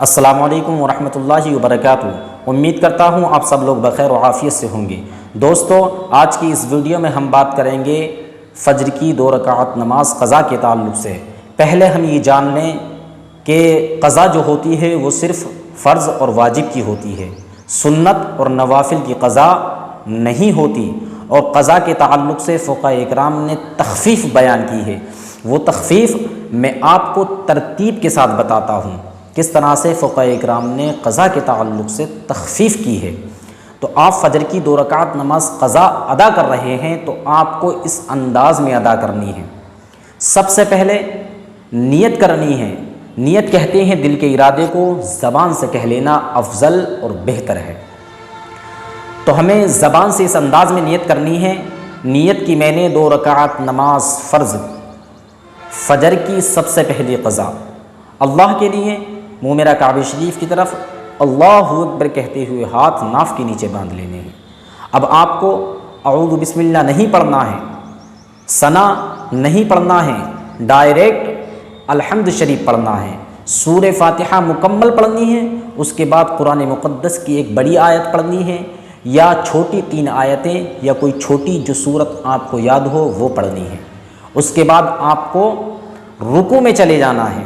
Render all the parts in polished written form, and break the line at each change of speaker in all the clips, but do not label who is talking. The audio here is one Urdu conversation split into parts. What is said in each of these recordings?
السلام علیکم ورحمۃ اللہ وبرکاتہ۔ امید کرتا ہوں آپ سب لوگ بخیر و عافیت سے ہوں گے۔ دوستو، آج کی اس ویڈیو میں ہم بات کریں گے فجر کی 2 رکعت نماز قضا کے تعلق سے۔ پہلے ہم یہ جان لیں کہ قضا جو ہوتی ہے وہ صرف فرض اور واجب کی ہوتی ہے، سنت اور نوافل کی قضا نہیں ہوتی۔ اور قضا کے تعلق سے فقہاء اکرام نے تخفیف بیان کی ہے۔ وہ تخفیف میں آپ کو ترتیب کے ساتھ بتاتا ہوں کس طرح سے فقہاء اکرام نے قضا کے تعلق سے تخفیف کی ہے۔ تو آپ فجر کی 2 رکعت نماز قضا ادا کر رہے ہیں تو آپ کو اس انداز میں ادا کرنی ہے۔ سب سے پہلے نیت کرنی ہے۔ نیت کہتے ہیں دل کے ارادے کو زبان سے کہہ لینا افضل اور بہتر ہے۔ تو ہمیں زبان سے اس انداز میں نیت کرنی ہے۔ نیت کی میں نے 2 رکعت نماز فرض فجر کی سب سے پہلی قضا اللہ کے لیے، منہ میرا کعبہ شریف کی طرف اللہ اکبر کہتے ہوئے ہاتھ ناف کے نیچے باندھ لینے ہیں۔ اب آپ کو اعوذ بسم اللہ نہیں پڑھنا ہے، ثنا نہیں پڑھنا ہے، ڈائریکٹ الحمد شریف پڑھنا ہے۔ سورہ فاتحہ مکمل پڑھنی ہے، اس کے بعد قرآن مقدس کی ایک بڑی آیت پڑھنی ہے یا چھوٹی 3 آیتیں یا کوئی چھوٹی جو سورت آپ کو یاد ہو وہ پڑھنی ہے۔ اس کے بعد آپ کو رکوع میں چلے جانا ہے۔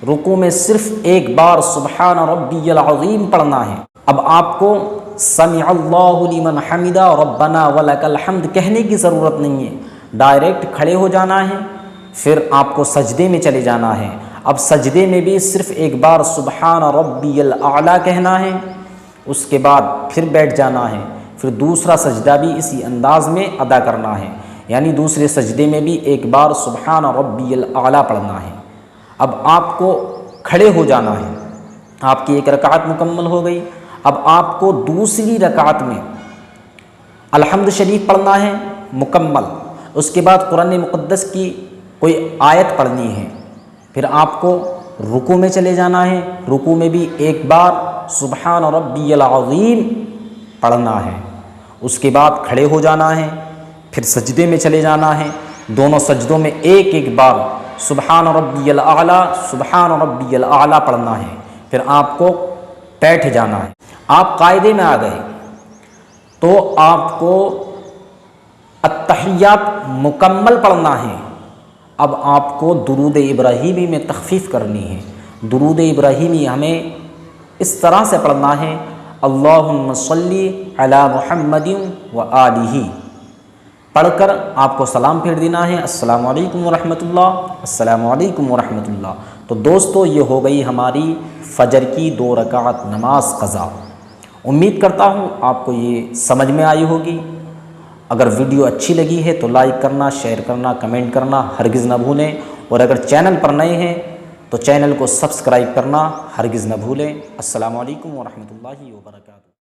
رکوع میں صرف ایک بار سبحان ربی العظیم پڑھنا ہے۔ اب آپ کو سمع اللہ لمن حمدہ ربنا ولک الحمد کہنے کی ضرورت نہیں ہے، ڈائریکٹ کھڑے ہو جانا ہے۔ پھر آپ کو سجدے میں چلے جانا ہے۔ اب سجدے میں بھی صرف ایک بار سبحان ربی الاعلیٰ کہنا ہے، اس کے بعد پھر بیٹھ جانا ہے۔ پھر دوسرا سجدہ بھی اسی انداز میں ادا کرنا ہے، یعنی دوسرے سجدے میں بھی ایک بار سبحان ربی الاعلیٰ پڑھنا ہے۔ اب آپ کو کھڑے ہو جانا ہے۔ آپ کی 1 رکعت مکمل ہو گئی۔ اب آپ کو دوسری رکعت میں الحمد شریف پڑھنا ہے مکمل، اس کے بعد قرآن مقدس کی کوئی آیت پڑھنی ہے۔ پھر آپ کو رکوع میں چلے جانا ہے۔ رکوع میں بھی ایک بار سبحان ربی العظیم پڑھنا ہے، اس کے بعد کھڑے ہو جانا ہے۔ پھر سجدے میں چلے جانا ہے۔ دونوں سجدوں میں ایک ایک بار سبحان ربی الاعلیٰ سبحان ربی الاعلیٰ پڑھنا ہے۔ پھر آپ کو بیٹھ جانا ہے۔ آپ قاعدے میں آ گئے تو آپ کو التحیات مکمل پڑھنا ہے۔ اب آپ کو درود ابراہیمی میں تخفیف کرنی ہے۔ درود ابراہیمی ہمیں اس طرح سے پڑھنا ہے اللہم صلی علی محمد و آلہ، پڑھ کر آپ کو سلام پھیر دینا ہے السلام علیکم ورحمۃ اللہ، السلام علیکم ورحمۃ اللہ۔ تو دوستو، یہ ہو گئی ہماری فجر کی 2 رکعت نماز قضا۔ امید کرتا ہوں آپ کو یہ سمجھ میں آئی ہوگی۔ اگر ویڈیو اچھی لگی ہے تو لائک کرنا، شیئر کرنا، کمنٹ کرنا ہرگز نہ بھولیں، اور اگر چینل پر نئے ہیں تو چینل کو سبسکرائب کرنا ہرگز نہ بھولیں۔ السلام علیکم ورحمۃ اللہ وبرکاتہ۔